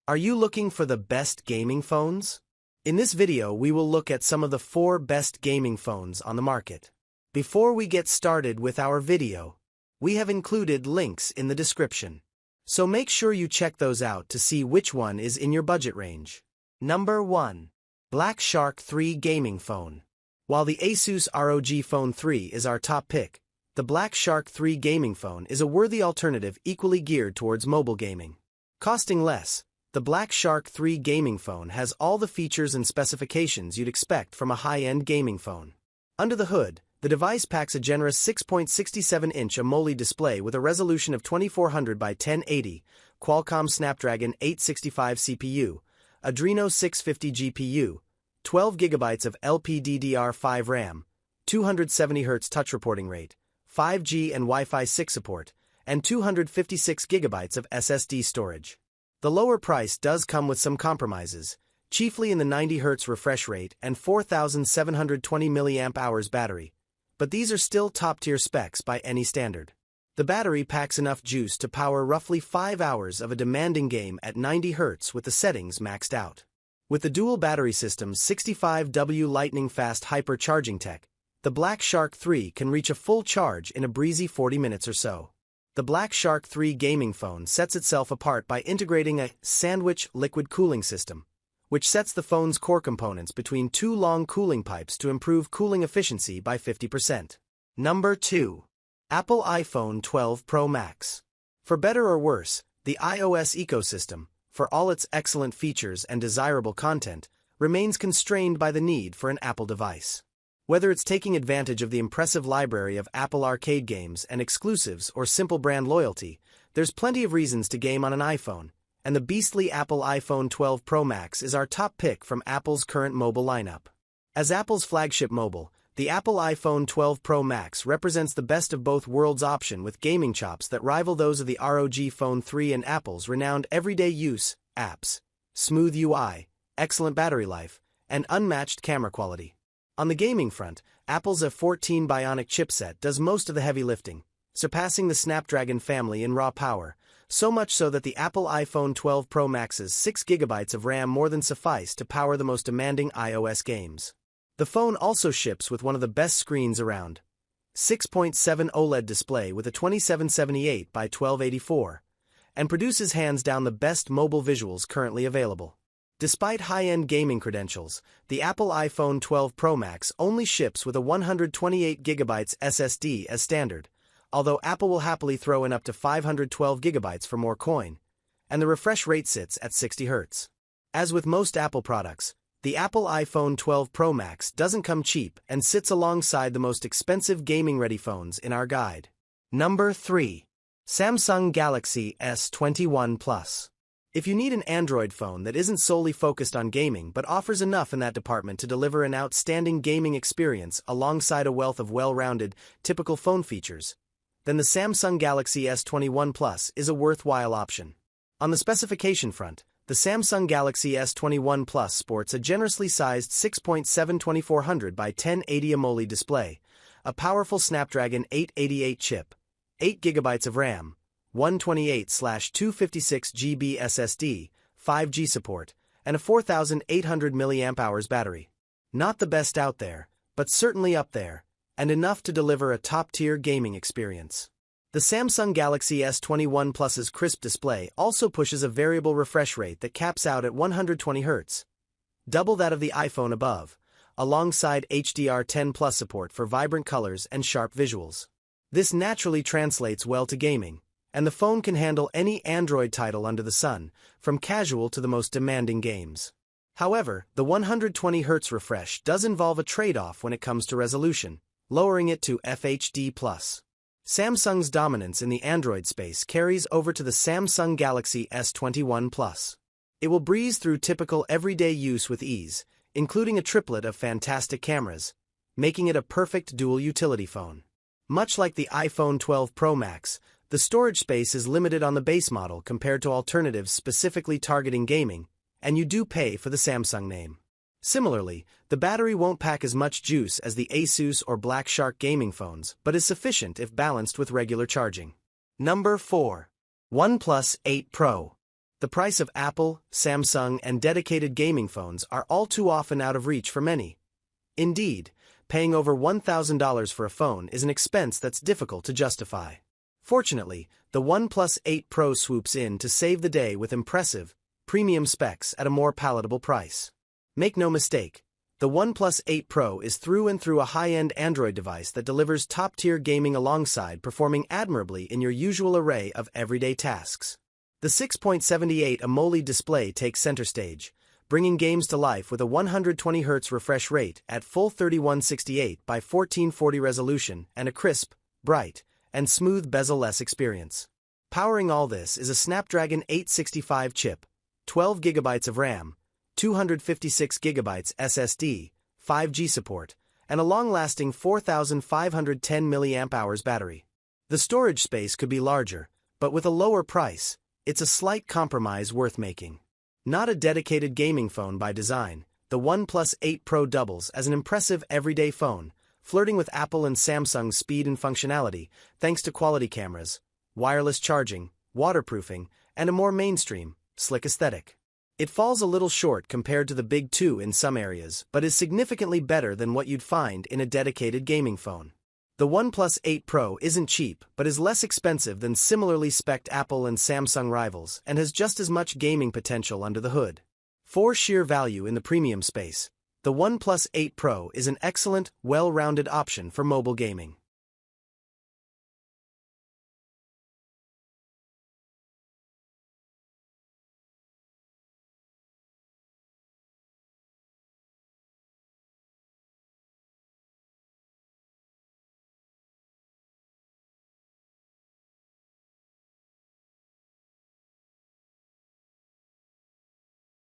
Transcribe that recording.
Are you looking for the best gaming phones? In this video, we will look at some of the 4 best gaming phones on the market. Before we get started with our video, we have included links in the description. So make sure you check those out to see which one is in your budget range. Number 1. Black Shark 3 Gaming Phone. While the Asus ROG Phone 3 is our top pick, the Black Shark 3 gaming phone is a worthy alternative equally geared towards mobile gaming. Costing less, the Black Shark 3 gaming phone has all the features and specifications you'd expect from a high-end gaming phone. Under the hood, the device packs a generous 6.67-inch AMOLED display with a resolution of 2400 by 1080, Qualcomm Snapdragon 865 CPU, Adreno 650 GPU, 12 GB of LPDDR5 RAM, 270 Hz touch reporting rate, 5G and Wi-Fi 6 support, and 256 GB of SSD storage. The lower price does come with some compromises, chiefly in the 90 Hz refresh rate and 4720 mAh battery, but these are still top-tier specs by any standard. The battery packs enough juice to power roughly 5 hours of a demanding game at 90 Hz with the settings maxed out. With the dual battery system's 65W lightning fast hyper-charging tech, the Black Shark 3 can reach a full charge in a breezy 40 minutes or so. The Black Shark 3 gaming phone sets itself apart by integrating a sandwich liquid cooling system, which sets the phone's core components between 2 long cooling pipes to improve cooling efficiency by 50%. Number 2. Apple iPhone 12 Pro Max. For better or worse, the iOS ecosystem, for all its excellent features and desirable content, remains constrained by the need for an Apple device. Whether it's taking advantage of the impressive library of Apple Arcade games and exclusives or simple brand loyalty, there's plenty of reasons to game on an iPhone, and the beastly Apple iPhone 12 Pro Max is our top pick from Apple's current mobile lineup. As Apple's flagship mobile, the Apple iPhone 12 Pro Max represents the best of both worlds option with gaming chops that rival those of the ROG Phone 3 and Apple's renowned everyday use, apps, smooth UI, excellent battery life, and unmatched camera quality. On the gaming front, Apple's A14 Bionic chipset does most of the heavy lifting, surpassing the Snapdragon family in raw power, so much so that the Apple iPhone 12 Pro Max's 6 GB of RAM more than suffice to power the most demanding iOS games. The phone also ships with one of the best screens around, 6.7 OLED display with a 2778 by 1284, and produces hands down the best mobile visuals currently available. Despite high-end gaming credentials, the Apple iPhone 12 Pro Max only ships with a 128 GB SSD as standard, although Apple will happily throw in up to 512 GB for more coin, and the refresh rate sits at 60 Hz. As with most Apple products, the Apple iPhone 12 Pro Max doesn't come cheap and sits alongside the most expensive gaming-ready phones in our guide. Number 3. Samsung Galaxy S21 Plus. If you need an Android phone that isn't solely focused on gaming but offers enough in that department to deliver an outstanding gaming experience alongside a wealth of well-rounded, typical phone features, then the Samsung Galaxy S21 Plus is a worthwhile option. On the specification front, the Samsung Galaxy S21 Plus sports a generously sized 6.7 by 1080 AMOLED display, a powerful Snapdragon 888 chip, 8 GB of RAM, 128/256 GB SSD, 5G support, and a 4800 mAh battery. Not the best out there, but certainly up there, and enough to deliver a top-tier gaming experience. The Samsung Galaxy S21 Plus's crisp display also pushes a variable refresh rate that caps out at 120 Hz, double that of the iPhone above, alongside HDR10 Plus support for vibrant colors and sharp visuals. This naturally translates well to gaming, and the phone can handle any Android title under the sun, from casual to the most demanding games. However, the 120 Hz refresh does involve a trade-off when it comes to resolution, lowering it to FHD+. Samsung's dominance in the Android space carries over to the Samsung Galaxy S21 Plus. It will breeze through typical everyday use with ease, including a triplet of fantastic cameras, making it a perfect dual utility phone. Much like the iPhone 12 Pro Max, the storage space is limited on the base model compared to alternatives specifically targeting gaming, and you do pay for the Samsung name. Similarly, the battery won't pack as much juice as the Asus or Black Shark gaming phones, but is sufficient if balanced with regular charging. Number 4. OnePlus 8 Pro. The price of Apple, Samsung, and dedicated gaming phones are all too often out of reach for many. Indeed, paying over $1,000 for a phone is an expense that's difficult to justify. Fortunately, the OnePlus 8 Pro swoops in to save the day with impressive, premium specs at a more palatable price. Make no mistake, the OnePlus 8 Pro is through and through a high-end Android device that delivers top-tier gaming alongside performing admirably in your usual array of everyday tasks. The 6.78 AMOLED display takes center stage, bringing games to life with a 120Hz refresh rate at full 3168 by 1440 resolution and a crisp, bright, and smooth bezel-less experience. Powering all this is a Snapdragon 865 chip, 12 GB of RAM, 256 GB SSD, 5G support, and a long-lasting 4,510 mAh battery. The storage space could be larger, but with a lower price, it's a slight compromise worth making. Not a dedicated gaming phone by design, the OnePlus 8 Pro doubles as an impressive everyday phone, flirting with Apple and Samsung's speed and functionality thanks to quality cameras, wireless charging, waterproofing, and a more mainstream, slick aesthetic. It falls a little short compared to the big two in some areas, but is significantly better than what you'd find in a dedicated gaming phone. The OnePlus 8 Pro isn't cheap, but is less expensive than similarly spec'd Apple and Samsung rivals and has just as much gaming potential under the hood. For sheer value in the premium space, the OnePlus 8 Pro is an excellent, well-rounded option for mobile gaming.